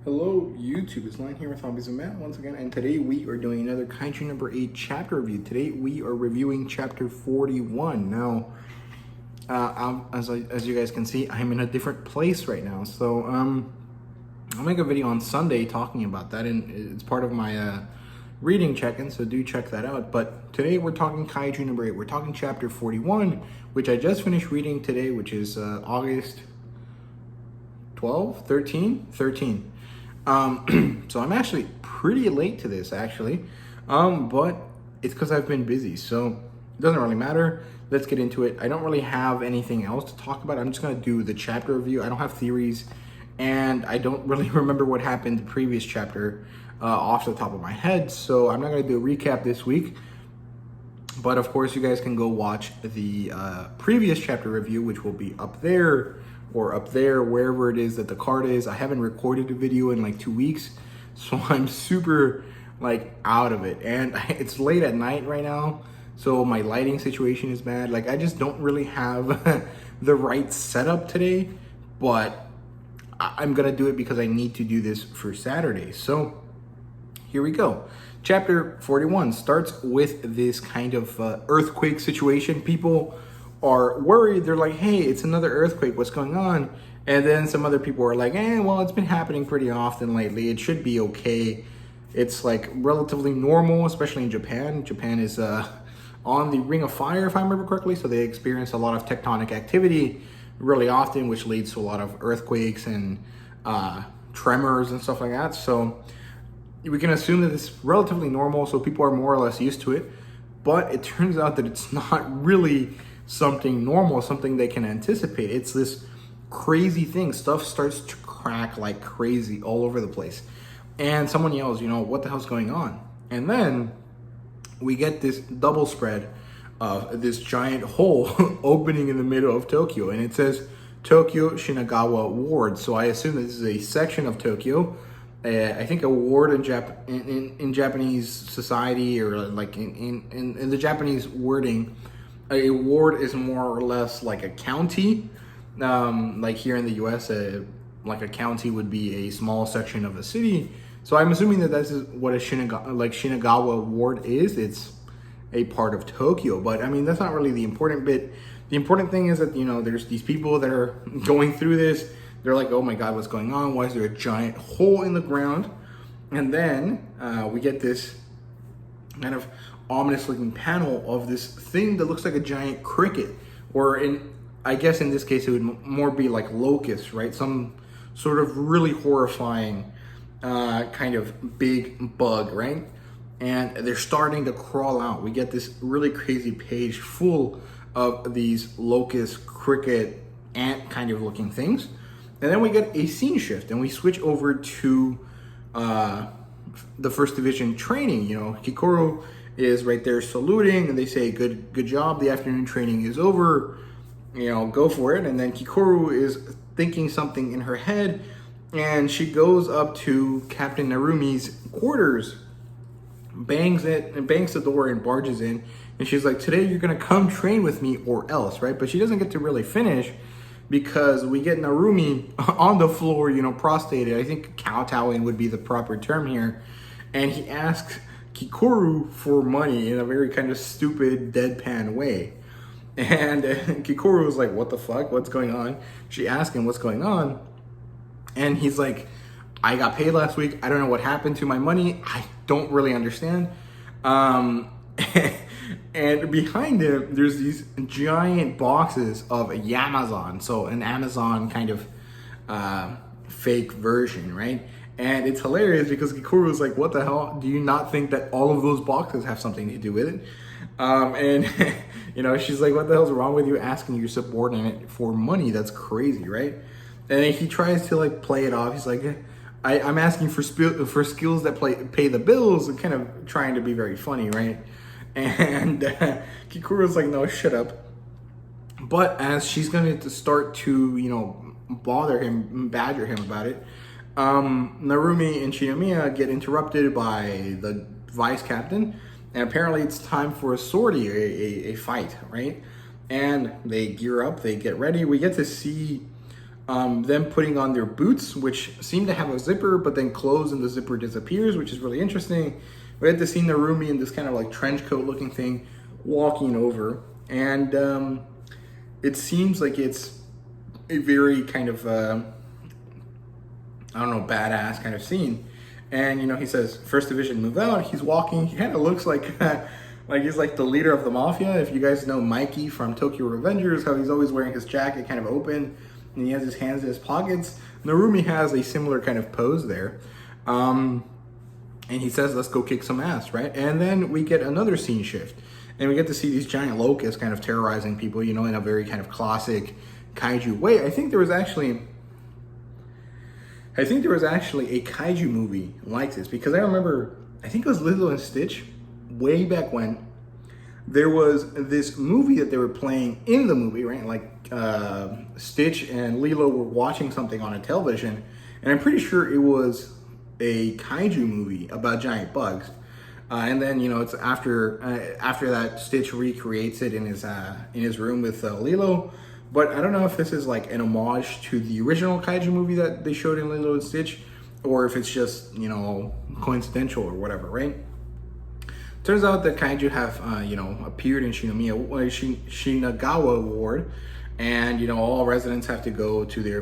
Hello YouTube, it's Lion here with Hobbies and Matt once again, and today we are doing another Kaiju number 8 chapter review. Today we are reviewing chapter 41. Now, as you guys can see, I'm in a different place right now, so I'll make a video on Sunday talking about that, and it's part of my reading check-in, so do check that out. But today we're talking Kaiju number 8. We're talking chapter 41, which I just finished reading today, which is August 12, 13. So I'm actually pretty late to this actually, but it's because I've been busy, so it doesn't really matter. Let's get into it. I don't really have anything else to talk about. I'm just gonna do the chapter review. I don't have theories, and I don't really remember what happened the previous chapter off the top of my head, so I'm not gonna do a recap this week. But of course, you guys can go watch the previous chapter review, which will be up there or up there, wherever it is that the card is. I haven't recorded a video in like 2 weeks, so I'm super like out of it. And it's late at night right now, so my lighting situation is bad. Like I just don't really have the right setup today, but I'm gonna do it because I need to do this for Saturday. So here we go. Chapter 41 starts with this kind of earthquake situation. People are worried. They're like, hey, it's another earthquake, what's going on? And then some other people are like, well, it's been happening pretty often lately, it should be okay. It's like relatively normal, especially in Japan. Japan is on the Ring of Fire, if I remember correctly, so they experience a lot of tectonic activity really often, which leads to a lot of earthquakes and tremors and stuff like that. So we can assume that it's relatively normal, so people are more or less used to it. But it turns out that it's not really something normal, something they can anticipate. It's this crazy thing. Stuff starts to crack like crazy all over the place. And someone yells, what the hell's going on? And then we get this double spread of this giant hole opening in the middle of Tokyo. And it says Tokyo Shinagawa Ward. So I assume this is a section of Tokyo. I think a ward in Japanese society, or like in the Japanese wording, a ward is more or less like a county. Like here in the US, like a county would be a small section of a city. So I'm assuming that that's what a Shinagawa ward is. It's a part of Tokyo, but I mean, that's not really the important bit. The important thing is that, there's these people that are going through this. They're like, oh my God, what's going on? Why is there a giant hole in the ground? And then we get this kind of ominous looking panel of this thing that looks like a giant cricket, or I guess in this case it would more be like locusts, right? Some sort of really horrifying kind of big bug, right? And they're starting to crawl out. We get this really crazy page full of these locust, cricket, ant kind of looking things. And then we get a scene shift and we switch over to the first division training. Hikaru is right there saluting, and they say, good job, the afternoon training is over, go for it. And then Kikoru is thinking something in her head, and she goes up to Captain Narumi's quarters, bangs the door and barges in, and she's like, today you're gonna come train with me or else, right? But she doesn't get to really finish, because we get Narumi on the floor, prostrated. I think kowtowing would be the proper term here. And he asks Kikoru for money in a very kind of stupid, deadpan way. And Kikoru was like, what the fuck? What's going on? She asked him what's going on. And he's like, I got paid last week. I don't know what happened to my money. I don't really understand. And behind him, there's these giant boxes of Yamazon. So an Amazon kind of fake version, right? And it's hilarious because Kikoru is like, what the hell? Do you not think that all of those boxes have something to do with it? And, she's like, what the hell's wrong with you asking your subordinate for money? That's crazy, right? And then he tries to like play it off. He's like, I'm asking for skills that pay the bills, and kind of trying to be very funny, right? And Kikuru's like, no, shut up. But as she's going to start to, badger him about it, Narumi and Shinomiya get interrupted by the vice captain. And apparently it's time for a sortie, a fight, right? And they gear up, they get ready. We get to see them putting on their boots, which seem to have a zipper, but then close and the zipper disappears, which is really interesting. We had to see Narumi in this kind of like trench coat looking thing walking over, and it seems like it's a very kind of I don't know, badass kind of scene. And he says, "First Division, move out." He's walking. He kind of looks like like he's like the leader of the mafia. If you guys know Mikey from Tokyo Revengers, how he's always wearing his jacket kind of open and he has his hands in his pockets. Narumi has a similar kind of pose there. And he says, "Let's go kick some ass," right? And then we get another scene shift. And we get to see these giant locusts kind of terrorizing people, in a very kind of classic kaiju way. I think there was actually a kaiju movie like this, because I remember, I think it was Lilo and Stitch, way back when. There was this movie that they were playing in the movie, right? Like Stitch and Lilo were watching something on a television, and I'm pretty sure it was a kaiju movie about giant bugs. And then it's after that Stitch recreates it in his room with Lilo. But I don't know if this is like an homage to the original kaiju movie that they showed in Lilo and Stitch, or if it's just coincidental or whatever, right? Turns out that kaiju have appeared in Shinagawa Ward, and all residents have to go to their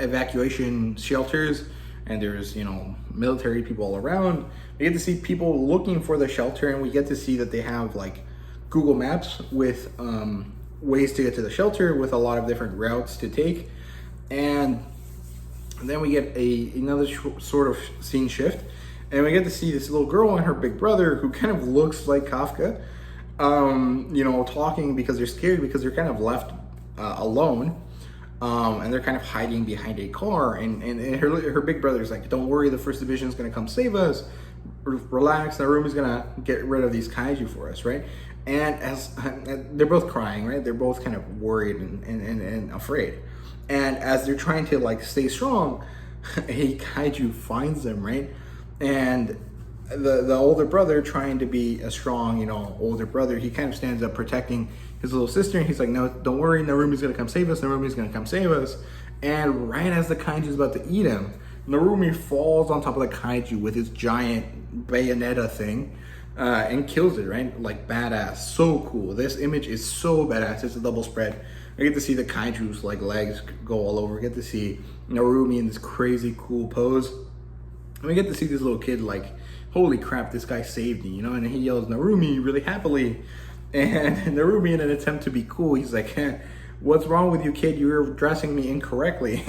evacuation shelters, and there's military people all around. We get to see people looking for the shelter, and we get to see that they have like Google Maps with ways to get to the shelter, with a lot of different routes to take. And then we get another sort of scene shift, and we get to see this little girl and her big brother, who kind of looks like Kafka, talking because they're scared, because they're kind of left alone, and they're kind of hiding behind a car, and her big brother's like, "Don't worry, the First Division is going to come save us. Relax, Narumi's going to get rid of these kaiju for us," right? And as they're both crying, right? They're both kind of worried and afraid. And as they're trying to like stay strong, a kaiju finds them, right? And the older brother, trying to be a strong, older brother, he kind of stands up protecting his little sister, and he's like, "No, don't worry, Narumi's gonna come save us. Narumi's gonna come save us." And right as the kaiju's about to eat him, Narumi falls on top of the kaiju with his giant bayonetta thing, and kills it, right? Like, badass, so cool. This image is so badass. It's a double spread. I get to see the kaiju's like legs go all over. We get to see Narumi in this crazy cool pose. And we get to see this little kid like, "Holy crap, this guy saved me," and he yells Narumi really happily. And Narumi, in an attempt to be cool, he's like, "What's wrong with you, kid? You're dressing me incorrectly."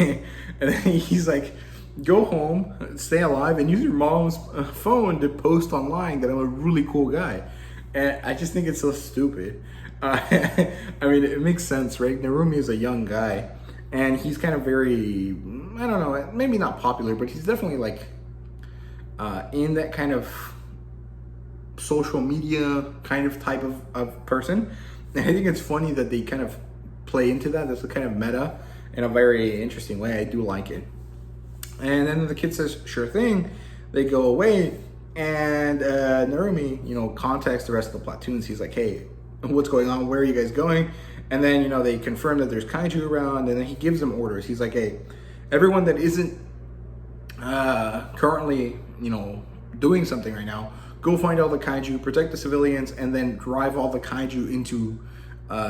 And then he's like, "Go home, stay alive, and use your mom's phone to post online that I'm a really cool guy." And I just think it's so stupid. I mean, it makes sense, right? Narumi is a young guy, and he's kind of very, I don't know, maybe not popular, but he's definitely like in that kind of social media kind of type of person. And I think it's funny that they kind of play into that. That's a kind of meta in a very interesting way. I do like it. And then the kid says, "Sure thing." They go away, and Narumi, contacts the rest of the platoons. He's like, "Hey, what's going on? Where are you guys going?" And then, they confirm that there's kaiju around, and then he gives them orders. He's like, "Hey, everyone that isn't currently, doing something right now, go find all the kaiju, protect the civilians, and then drive all the kaiju into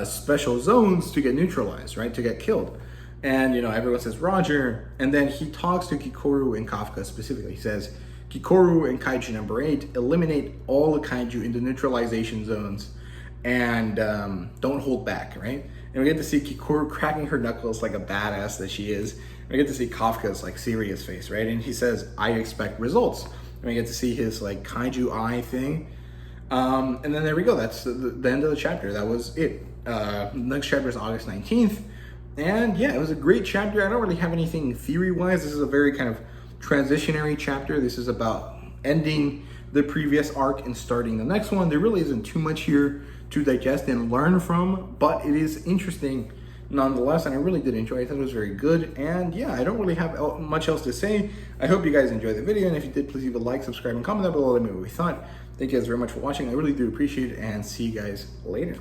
special zones to get neutralized, right? To get killed." And, everyone says, "Roger." And then he talks to Kikoru and Kafka specifically. He says, "Kikoru and Kaiju number 8, eliminate all the kaiju in the neutralization zones, and don't hold back," right? And we get to see Kikoru cracking her knuckles like a badass that she is. And we get to see Kafka's like serious face, right? And he says, "I expect results." And we get to see his like kaiju eye thing. And then there we go. That's the end of the chapter. That was it. Next chapter is August 19th. And yeah, it was a great chapter. I don't really have anything theory-wise. This is a very kind of transitionary chapter. This is about ending the previous arc and starting the next one. There really isn't too much here to digest and learn from, but it is interesting nonetheless, and I really did enjoy it. I thought it was very good. And yeah, I don't really have much else to say. I hope you guys enjoyed the video, and if you did, please leave a like, subscribe, and comment down below. Let me know what you thought. Thank you guys very much for watching. I really do appreciate it, and see you guys later.